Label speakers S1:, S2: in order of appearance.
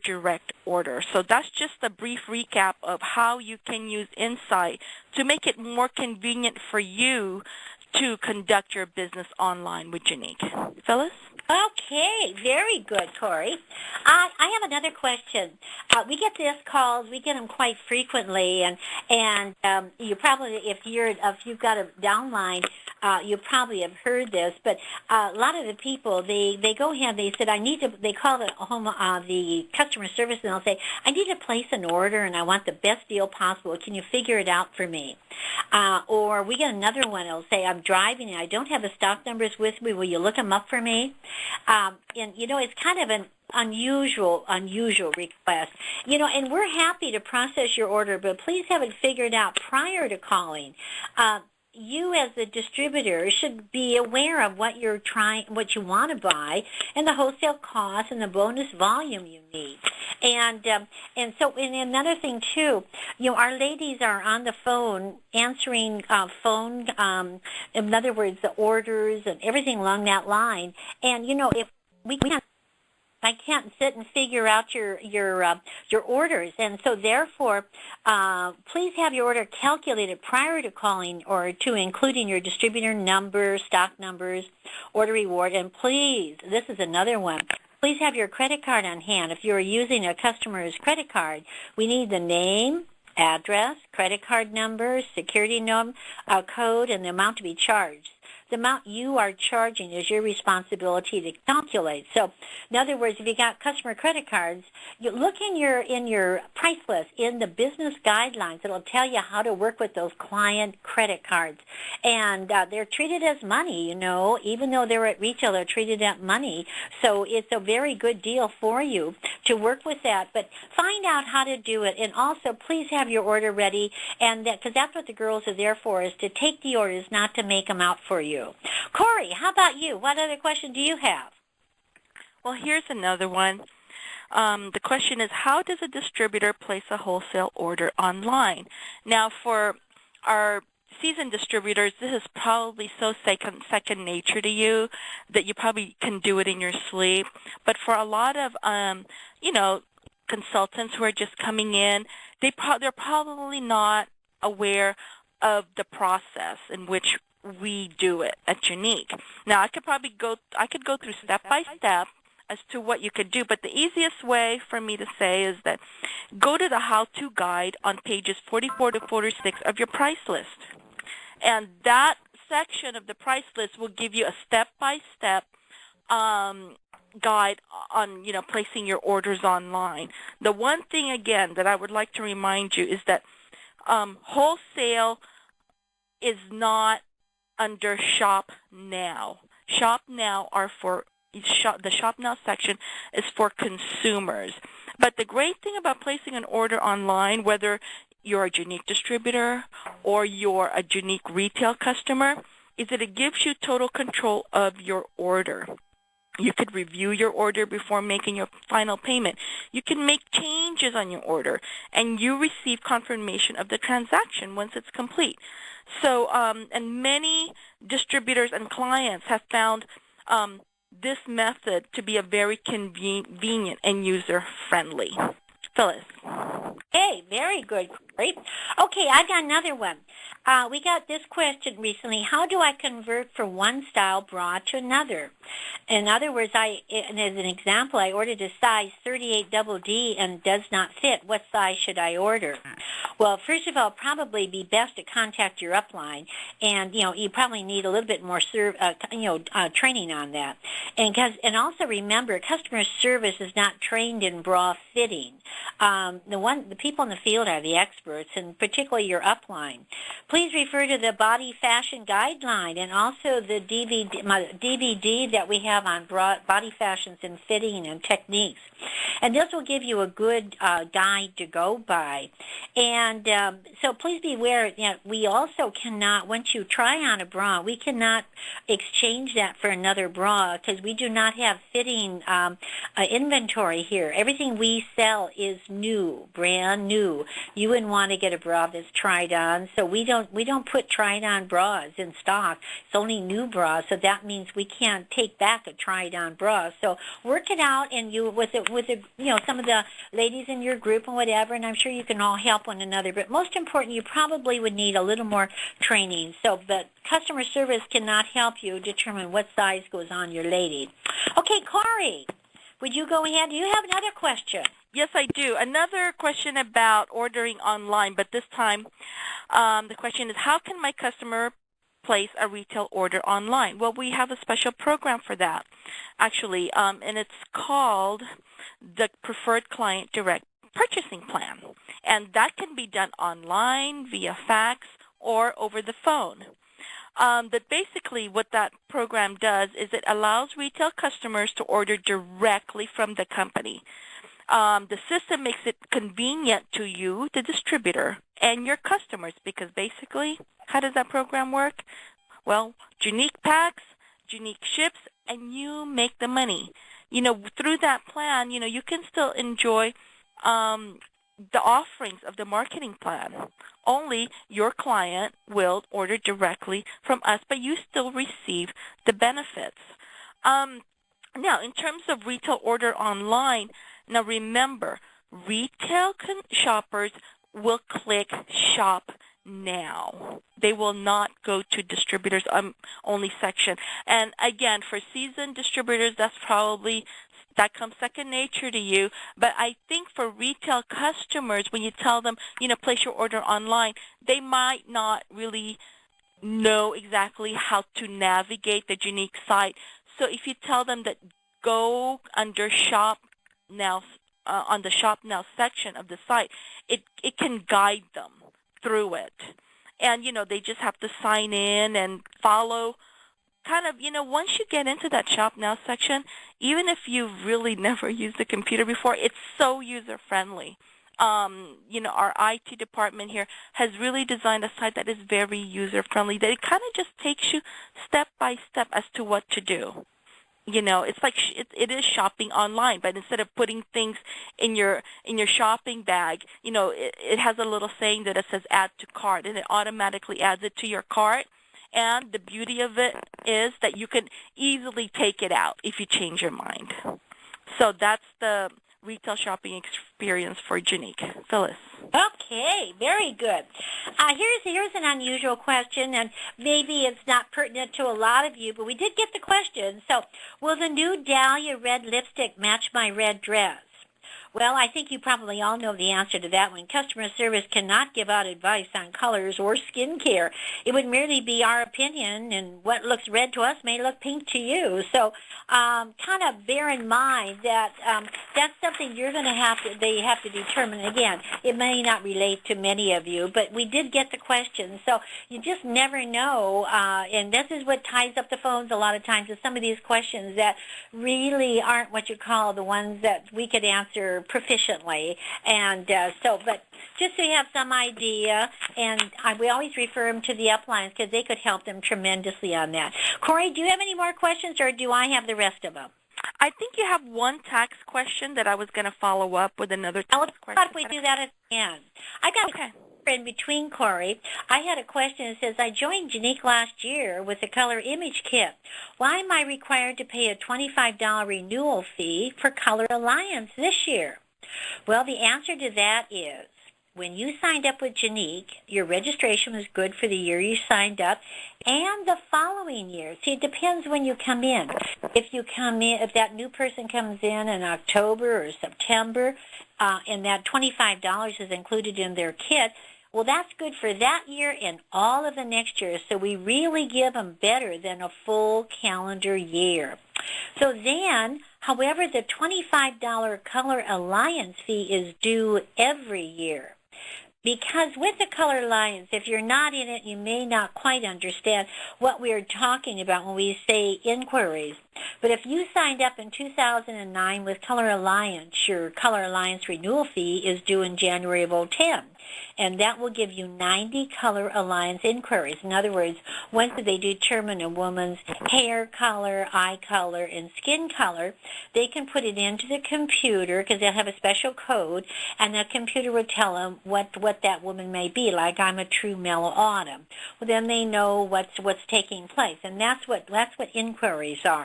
S1: direct order. So that's just a brief recap of how you can use Insight to make it more convenient for you to conduct your business online with Unique. Phyllis?
S2: Okay, very good, Corey. I have another question. We get these calls, we get them quite frequently, and you probably, if you've got a downline, you probably have heard this. But a lot of the people, they go ahead, they said, they call the customer service, and they'll say, I need to place an order, and I want the best deal possible. Can you figure it out for me? Or we get another one. It'll say, I'm driving and I don't have the stock numbers with me. Will you look them up for me? And it's kind of an unusual request. And we're happy to process your order, but please have it figured out prior to calling. You as the distributor should be aware of what you want to buy, and the wholesale cost and the bonus volume you need. And another thing too, our ladies are on the phone answering phone. In other words, the orders and everything along that line. And if we can't. I can't sit and figure out your orders, and so therefore, please have your order calculated prior to calling or to including your distributor number, stock numbers, order reward, and please, this is another one. Please have your credit card on hand. If you're using a customer's credit card, we need the name, address, credit card number, security code, and the amount to be charged. The amount you are charging is your responsibility to calculate. So, in other words, if you got customer credit cards, you look in your price list, in the business guidelines. It'll tell you how to work with those client credit cards. And they're treated as money, even though they're at retail, they're treated as money. So it's a very good deal for you to work with that. But find out how to do it. And also, please have your order ready, and because that's what the girls are there for, is to take the orders, not to make them out for you. Corey, how about you? What other question do you have?
S1: Well, here's another one. The question is, how does a distributor place a wholesale order online? Now, for our seasoned distributors, this is probably so second nature to you that you probably can do it in your sleep. But for a lot of, consultants who are just coming in, they're probably not aware of the process in which we do it at Unique. Now, I could go through step by step as to what you could do, but the easiest way for me to say is that go to the how-to guide on pages 44 to 46 of your price list. And that section of the price list will give you a step-by-step guide on, placing your orders online. The one thing, again, that I would like to remind you is that wholesale is not under Shop Now. Shop Now the Shop Now section is for consumers. But the great thing about placing an order online, whether you're a Unique distributor or you're a Unique retail customer, is that it gives you total control of your order. You could review your order before making your final payment. You can make changes on your order, and you receive confirmation of the transaction once it's complete. So, and many distributors and clients have found this method to be a very convenient and user-friendly. Phyllis.
S2: Hey, very good, Corey. Okay, I got another one. We got this question recently. How do I convert from one style bra to another? In other words, as an example, I ordered a size 38 double D and does not fit. What size should I order? Well, first of all, probably be best to contact your upline, and you probably need a little bit more training on that. And also remember, customer service is not trained in bra fitting. The people in the field are the experts, and particularly your upline. Please refer to the Body Fashion Guideline and also the DVD that we have on body fashions and fitting and techniques. And this will give you a good guide to go by. And And so please be aware that we also cannot, once you try on a bra, we cannot exchange that for another bra because we do not have fitting inventory here. Everything we sell is new, brand new. You wouldn't want to get a bra that's tried on, so we don't put tried on bras in stock. It's only new bras, so that means we can't take back a tried on bra. So work it out, and you with some of the ladies in your group and whatever, and I'm sure you can all help one another. But most important, you probably would need a little more training. So the customer service cannot help you determine what size goes on your lady. Okay, Corey, would you go ahead? Do you have another question?
S1: Yes, I do. Another question about ordering online, but this time the question is, how can my customer place a retail order online? Well, we have a special program for that, actually, and it's called the Preferred Client Direct Purchasing Plan, and that can be done online, via fax, or over the phone. But basically what that program does is it allows retail customers to order directly from the company. The system makes it convenient to you, the distributor, and your customers, because basically, how does that program work? Well, Junique packs, Junique ships, and you make the money. Through that plan, you can still enjoy the offerings of the marketing plan. Only your client will order directly from us, but you still receive the benefits. Now, in terms of retail order online, now remember, retail shoppers will click Shop Now. They will not go to distributors only section. And again, for seasoned distributors, that comes second nature to you. But I think for retail customers, when you tell them, place your order online, they might not really know exactly how to navigate the Junique site. So if you tell them that go under Shop Now, on the Shop Now section of the site, it can guide them through it. And, they just have to sign in and follow kind of, once you get into that Shop Now section, even if you've really never used a computer before, it's so user-friendly. Our IT department here has really designed a site that is very user-friendly, that it kind of just takes you step by step as to what to do. It's like it is shopping online, but instead of putting things in your shopping bag, it has a little saying that it says add to cart, and it automatically adds it to your cart. And the beauty of it is that you can easily take it out if you change your mind. So that's the retail shopping experience for Junique. Phyllis.
S2: Okay, very good. Here's an unusual question, and maybe it's not pertinent to a lot of you, but we did get the question. So, will the new Dahlia red lipstick match my red dress? Well, I think you probably all know the answer to that one. Customer service cannot give out advice on colors or skincare. It would merely be our opinion, and what looks red to us may look pink to you. So kind of bear in mind that that's something you're going to they have to determine. Again, it may not relate to many of you, but we did get the question. So you just never know, and this is what ties up the phones a lot of times, is some of these questions that really aren't what you call the ones that we could answer proficiently. And but just so you have some idea, and we always refer them to the uplines because they could help them tremendously on that. Corey, do you have any more questions, or do I have the rest of them?
S1: I think you have one tax question that I was going to follow up with another tax question.
S2: How about we do that at the end? I got in between, Corey. I had a question that says, I joined Junique last year with the Color Image Kit. Why am I required to pay a $25 renewal fee for Color Alliance this year? Well, the answer to that is, when you signed up with Junique, your registration was good for the year you signed up and the following year. See, it depends when you come in. If that new person comes in October or September, and that $25 is included in their kit, well, that's good for that year and all of the next year. So we really give them better than a full calendar year. So then, however, the $25 Color Alliance fee is due every year. Because with the Color Alliance, if you're not in it, you may not quite understand what we're talking about when we say inquiries. But if you signed up in 2009 with Color Alliance, your Color Alliance renewal fee is due in January of 2010, and that will give you 90 Color Alliance inquiries. In other words, once they determine a woman's hair color, eye color, and skin color, they can put it into the computer because they'll have a special code, and the computer will tell them what that woman may be. Like, I'm a true male autumn. Well, then they know what's taking place, and that's what inquiries are.